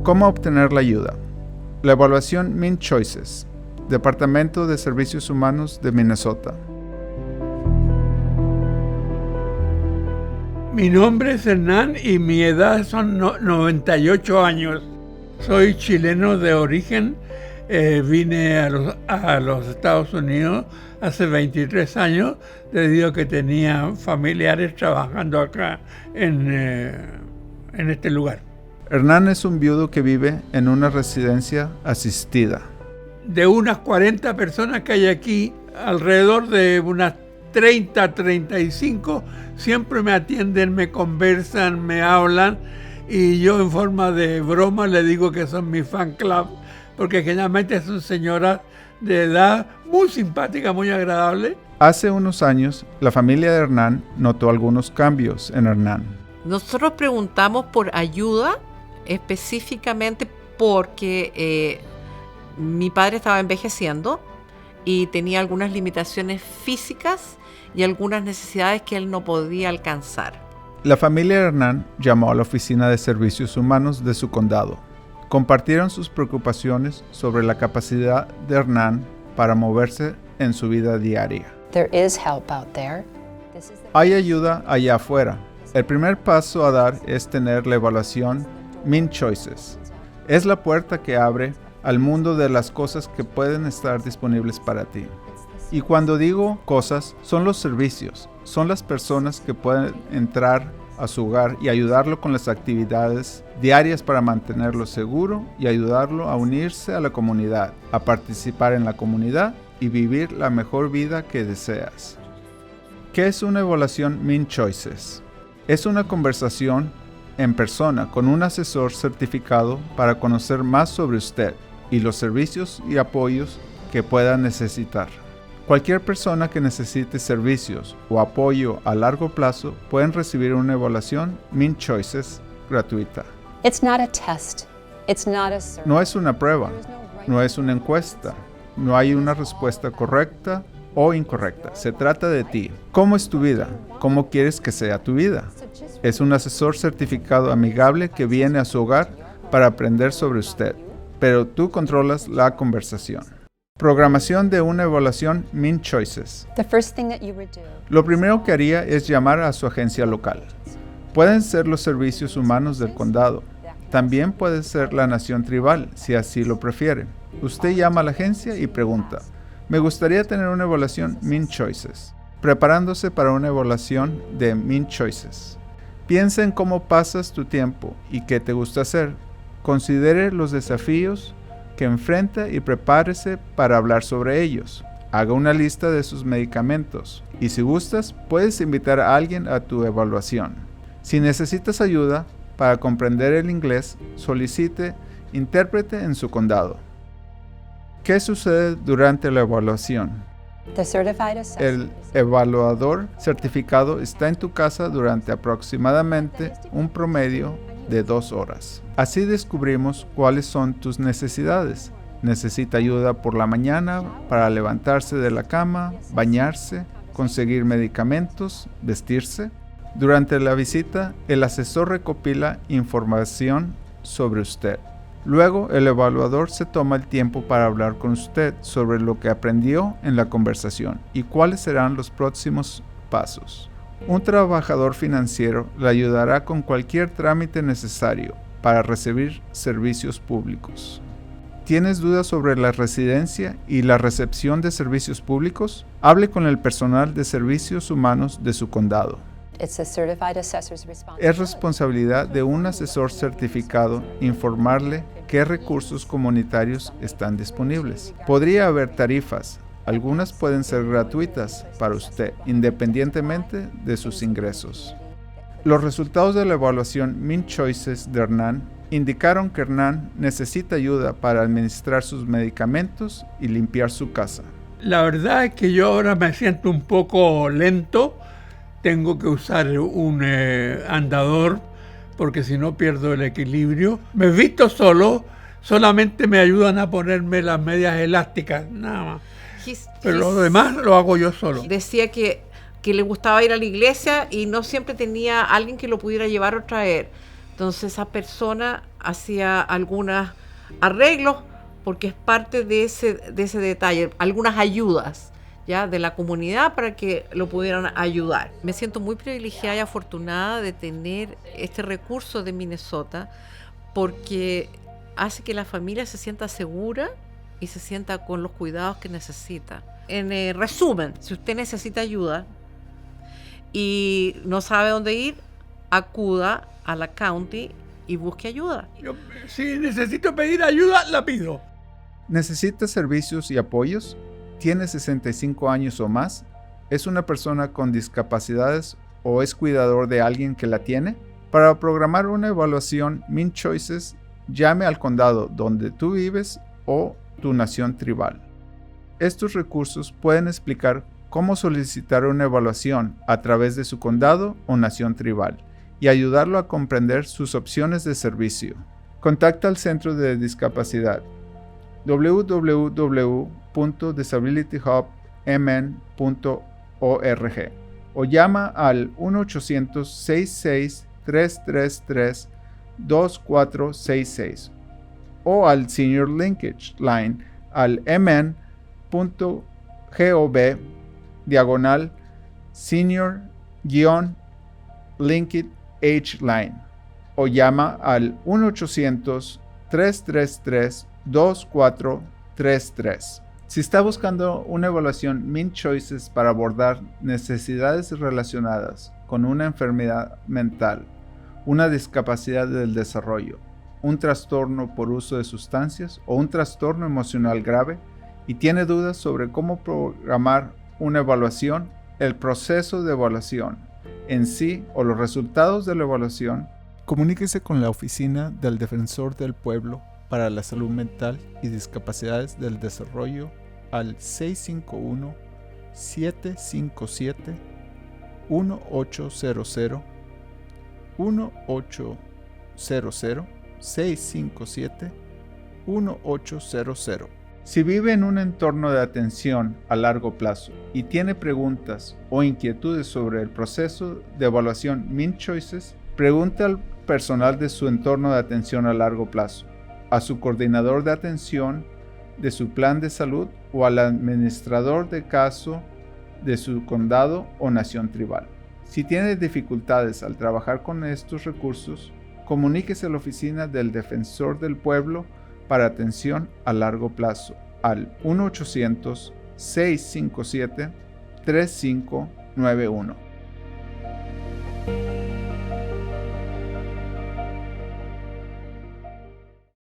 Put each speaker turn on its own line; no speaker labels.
¿Cómo obtener la ayuda? La evaluación Mint Choices, Departamento de Servicios Humanos de Minnesota.
Mi nombre es Hernán y mi edad son 98 años. Soy chileno de origen. Vine a los Estados Unidos hace 23 años debido a que tenía familiares trabajando acá en este lugar.
Hernán es un viudo que vive en una residencia asistida.
De unas 40 personas que hay aquí, alrededor de unas 30, 35, siempre me atienden, me conversan, me hablan y yo en forma de broma le digo que son mi fan club, porque generalmente son señoras de edad muy simpática, muy agradable.
Hace unos años, la familia de Hernán notó algunos cambios en Hernán.
Nosotros preguntamos por ayuda específicamente porque mi padre estaba envejeciendo y tenía algunas limitaciones físicas y algunas necesidades que él no podía alcanzar.
La familia de Hernán llamó a la oficina de servicios humanos de su condado. Compartieron sus preocupaciones sobre la capacidad de Hernán para moverse en su vida diaria. Hay ayuda allá afuera. El primer paso a dar es tener la evaluación Mint Choices. Es la puerta que abre al mundo de las cosas que pueden estar disponibles para ti. Y cuando digo cosas, son los servicios, son las personas que pueden entrar a su hogar y ayudarlo con las actividades diarias para mantenerlo seguro y ayudarlo a unirse a la comunidad, a participar en la comunidad y vivir la mejor vida que deseas. ¿Qué es una evaluación Mint Choices? Es una conversación en persona con un asesor certificado para conocer más sobre usted y los servicios y apoyos que pueda necesitar. Cualquier persona que necesite servicios o apoyo a largo plazo pueden recibir una evaluación Mint Choices gratuita. No es una prueba, no es una encuesta, no hay una respuesta correcta o incorrecta. Se trata de ti. ¿Cómo es tu vida? ¿Cómo quieres que sea tu vida? Es un asesor certificado amigable que viene a su hogar para aprender sobre usted, pero tú controlas la conversación. Programación de una evaluación Mint Choices. Lo primero que haría es llamar a su agencia local. Pueden ser los servicios humanos del condado. También puede ser la nación tribal, si así lo prefiere. Usted llama a la agencia y pregunta: me gustaría tener una evaluación Mint Choices. Preparándose para una evaluación de Mint Choices. Piensa en cómo pasas tu tiempo y qué te gusta hacer. Considere los desafíos que enfrenta y prepárese para hablar sobre ellos. Haga una lista de sus medicamentos y si gustas, puedes invitar a alguien a tu evaluación. Si necesitas ayuda para comprender el inglés, solicite intérprete en su condado. ¿Qué sucede durante la evaluación? El evaluador certificado está en tu casa durante aproximadamente un promedio de 2 horas. Así descubrimos cuáles son tus necesidades. Necesita ayuda por la mañana para levantarse de la cama, bañarse, conseguir medicamentos, vestirse. Durante la visita, el asesor recopila información sobre usted. Luego, el evaluador se toma el tiempo para hablar con usted sobre lo que aprendió en la conversación y cuáles serán los próximos pasos. Un trabajador financiero le ayudará con cualquier trámite necesario para recibir servicios públicos. ¿Tienes dudas sobre la residencia y la recepción de servicios públicos? Hable con el personal de servicios humanos de su condado. Es responsabilidad de un asesor certificado informarle qué recursos comunitarios están disponibles. Podría haber tarifas. Algunas pueden ser gratuitas para usted, independientemente de sus ingresos. Los resultados de la evaluación Mint Choices de Hernán indicaron que Hernán necesita ayuda para administrar sus medicamentos y limpiar su casa.
La verdad es que yo ahora me siento un poco lento. Tengo que usar un andador porque si no pierdo el equilibrio. Me visto solo, solamente me ayudan a ponerme las medias elásticas, nada más. Pero lo demás lo hago yo solo.
Decía que le gustaba ir a la iglesia y no siempre tenía alguien que lo pudiera llevar o traer. Entonces esa persona hacía algunos arreglos porque es parte de ese detalle, algunas ayudas ya de la comunidad para que lo pudieran ayudar. Me siento muy privilegiada y afortunada de tener este recurso de Minnesota porque hace que la familia se sienta segura y se sienta con los cuidados que necesita. En resumen, si usted necesita ayuda y no sabe dónde ir, acuda a la county y busque ayuda.
Yo, si necesito pedir ayuda, la pido.
¿Necesita servicios y apoyos? ¿Tiene 65 años o más? ¿Es una persona con discapacidades o es cuidador de alguien que la tiene? Para programar una evaluación MinChoices, llame al condado donde tú vives o tu nación tribal. Estos recursos pueden explicar cómo solicitar una evaluación a través de su condado o nación tribal y ayudarlo a comprender sus opciones de servicio. Contacta al Centro de Discapacidad www.disabilityhubmn.org o llama al 1-800-663-333-2466 o al Senior Linkage Line al mn.gov/senior-linkage line o llama al 1-800-333-2433. Si está buscando una evaluación MinChoices para abordar necesidades relacionadas con una enfermedad mental, una discapacidad del desarrollo, un trastorno por uso de sustancias o un trastorno emocional grave y tiene dudas sobre cómo programar una evaluación, el proceso de evaluación en sí o los resultados de la evaluación, comuníquese con la Oficina del Defensor del Pueblo para la Salud Mental y Discapacidades del Desarrollo al 651-757-1800, 1-800-657-1800. Si vive en un entorno de atención a largo plazo y tiene preguntas o inquietudes sobre el proceso de evaluación MinChoices, pregunte al personal de su entorno de atención a largo plazo, a su coordinador de atención de su plan de salud o al administrador de caso de su condado o nación tribal. Si tiene dificultades al trabajar con estos recursos, comuníquese a la Oficina del Defensor del Pueblo para atención a largo plazo al 1-800-657-3591.